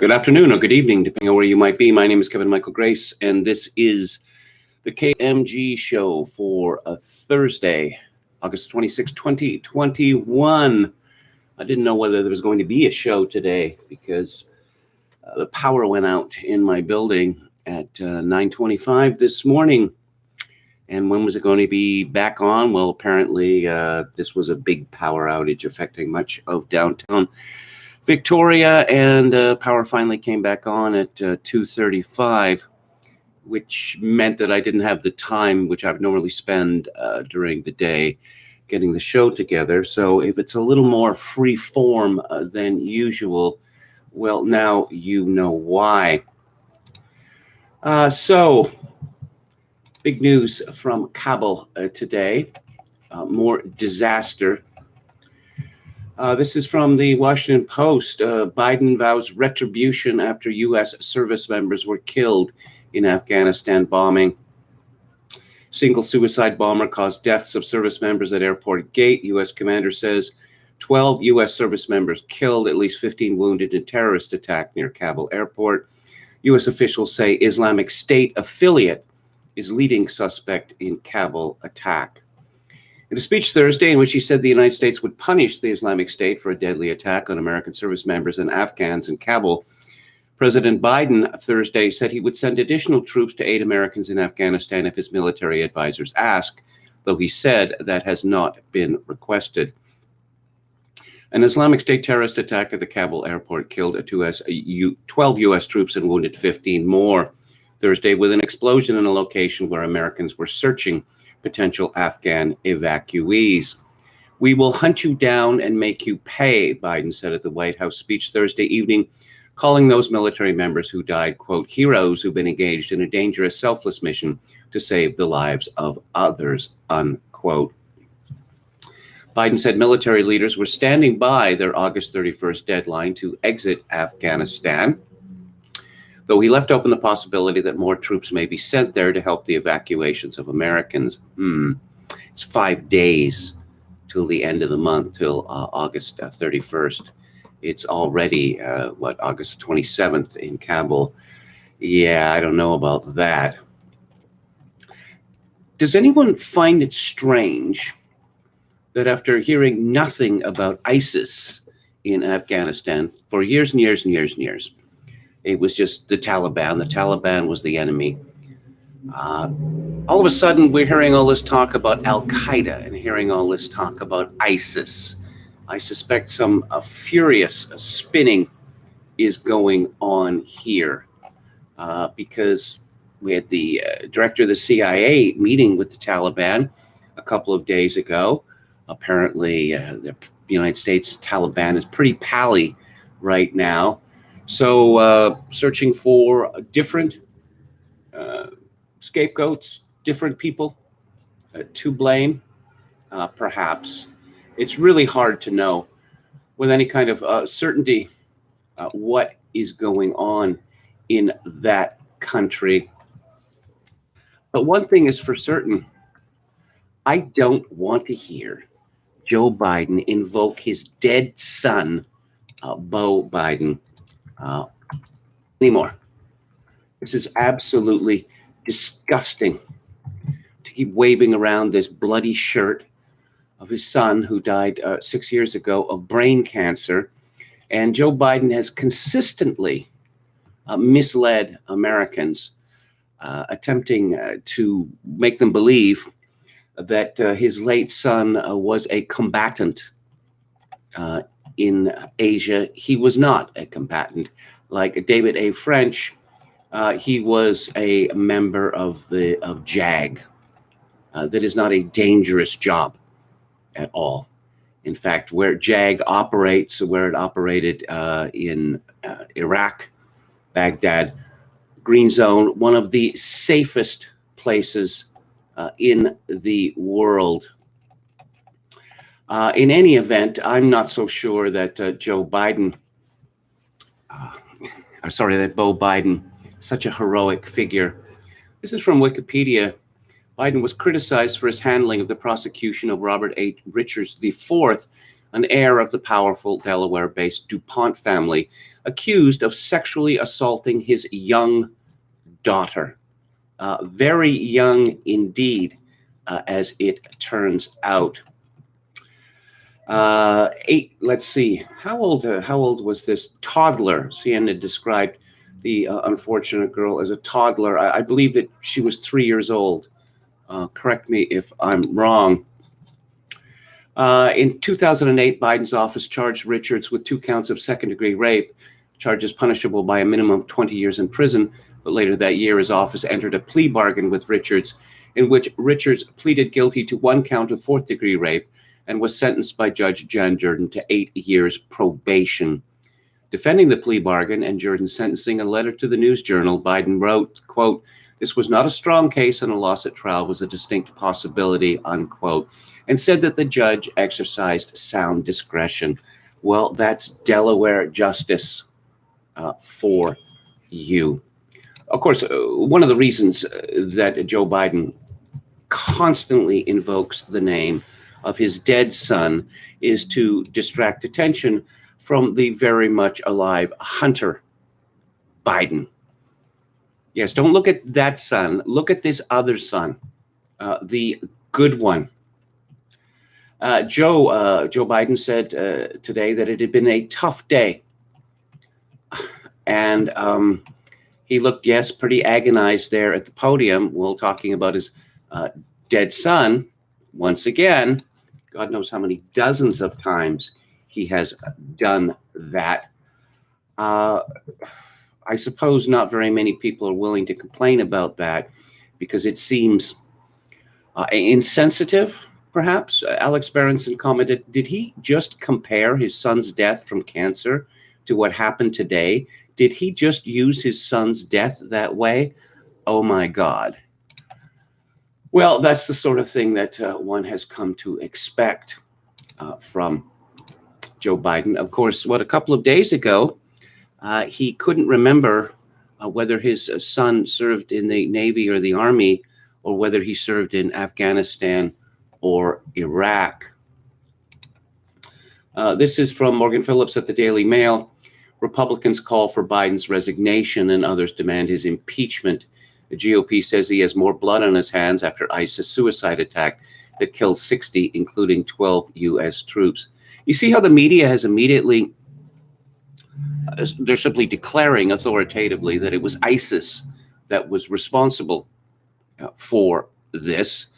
Good afternoon or good evening, depending on where you might be. My name is Kevin Michael Grace, and this is the KMG show for a Thursday, August 26, 2021. I didn't know whether there was going to be a show today because the power went out in my building at 9:25 this morning. And when was it going to be back on? Well, apparently this was a big power outage affecting much of downtown Victoria, and power finally came back on at 2:35, which meant that I didn't have the time, which I would normally spend during the day, getting the show together. So if it's a little more free form than usual, well, now you know why. So big news from Kabul today. More disaster. This is from the Washington Post. Biden vows retribution after U.S. service members were killed in Afghanistan bombing. Single suicide bomber caused deaths of service members at airport gate. U.S. commander says 12 U.S. service members killed, at least 15 wounded in terrorist attack near Kabul airport. U.S. officials say Islamic State affiliate is leading suspect in Kabul attack. In a speech Thursday in which he said the United States would punish the Islamic State for a deadly attack on American service members and Afghans in Kabul, President Biden Thursday said he would send additional troops to aid Americans in Afghanistan if his military advisors ask, though he said that has not been requested. An Islamic State terrorist attack at the Kabul airport killed 12 U.S. troops and wounded 15 more Thursday with an explosion in a location where Americans were searching potential Afghan evacuees. We will hunt you down and make you pay, Biden said at the White House speech Thursday evening, calling those military members who died, quote, heroes who've been engaged in a dangerous, selfless mission to save the lives of others, unquote. Biden said military leaders were standing by their August 31st deadline to exit Afghanistan, though he left open the possibility that more troops may be sent there to help the evacuations of Americans. It's 5 days till the end of the month, till August 31st. It's already, August 27th in Kabul. Yeah, I don't know about that. Does anyone find it strange that after hearing nothing about ISIS in Afghanistan for years and years and years and years, it was just the Taliban. The Taliban was the enemy. All of a sudden, we're hearing all this talk about Al-Qaeda and hearing all this talk about ISIS. I suspect some furious spinning is going on here because we had the director of the CIA meeting with the Taliban a couple of days ago. Apparently, the United States Taliban is pretty pally right now. So searching for different scapegoats, different people to blame, perhaps. It's really hard to know with any kind of certainty what is going on in that country. But one thing is for certain, I don't want to hear Joe Biden invoke his dead son, Beau Biden, anymore. This is absolutely disgusting to keep waving around this bloody shirt of his son who died 6 years ago of brain cancer. And Joe Biden has consistently misled Americans, attempting to make them believe that his late son was a combatant in Asia. He was not a combatant. Like David A. French, he was a member of JAG. That is not a dangerous job at all. In fact, where JAG operates, where it operated in Iraq, Baghdad, Green Zone, one of the safest places in the world. In any event, I'm not so sure that that Beau Biden, such a heroic figure. This is from Wikipedia. Biden was criticized for his handling of the prosecution of Robert H. Richards IV an heir of the powerful Delaware-based DuPont family, accused of sexually assaulting his young daughter. Very young indeed, as it turns out. Let's see, how old was this toddler? CNN described the unfortunate girl as a toddler. I believe that she was 3 years old. Correct me if I'm wrong. In 2008, Biden's office charged Richards with 2 counts of second-degree rape, charges punishable by a minimum of 20 years in prison. But later that year, his office entered a plea bargain with Richards, in which Richards pleaded guilty to 1 count of 4th-degree rape and was sentenced by Judge Jan Jordan to 8 years probation. Defending the plea bargain and Jordan's sentencing, a letter to the News Journal, Biden wrote, quote, "This was not a strong case and a loss at trial was a distinct possibility," unquote, and said that the judge exercised sound discretion. Well, that's Delaware justice for you. Of course, one of the reasons that Joe Biden constantly invokes the name of his dead son is to distract attention from the very much alive Hunter Biden. Yes, don't look at that son. Look at this other son, the good one. Joe Biden said today that it had been a tough day. And he looked, yes, pretty agonized there at the podium while talking about his dead son. Once again, God knows how many dozens of times he has done that. I suppose not very many people are willing to complain about that because it seems insensitive, perhaps. Alex Berenson commented, did he just compare his son's death from cancer to what happened today? Did he just use his son's death that way? Oh my God. Well, that's the sort of thing that one has come to expect from Joe Biden. Of course, a couple of days ago, he couldn't remember whether his son served in the Navy or the Army, or whether he served in Afghanistan or Iraq. This is from Morgan Phillips at the Daily Mail. Republicans call for Biden's resignation and others demand his impeachment. The GOP says he has more blood on his hands after ISIS suicide attack that killed 60, including 12 U.S. troops. You see how the media has immediately, they're simply declaring authoritatively that it was ISIS that was responsible for this.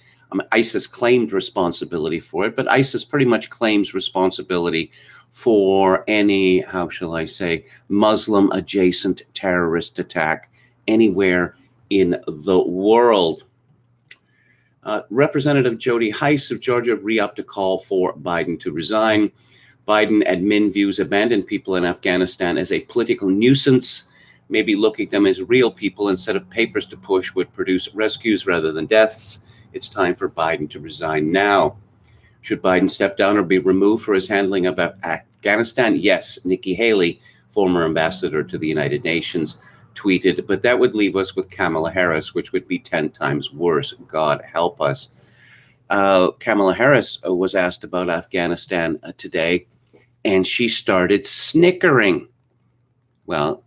ISIS claimed responsibility for it, but ISIS pretty much claims responsibility for any, how shall I say, Muslim adjacent terrorist attack anywhere in the world. Representative Jody Hice of Georgia re-upped a call for Biden to resign. Biden admin views abandoned people in Afghanistan as a political nuisance. Maybe looking at them as real people instead of papers to push would produce rescues rather than deaths. It's time for Biden to resign now. Should Biden step down or be removed for his handling of Afghanistan? Yes, Nikki Haley, former ambassador to the United Nations, tweeted, but that would leave us with Kamala Harris, which would be 10 times worse. God help us. Kamala Harris was asked about Afghanistan today, and she started snickering. Well,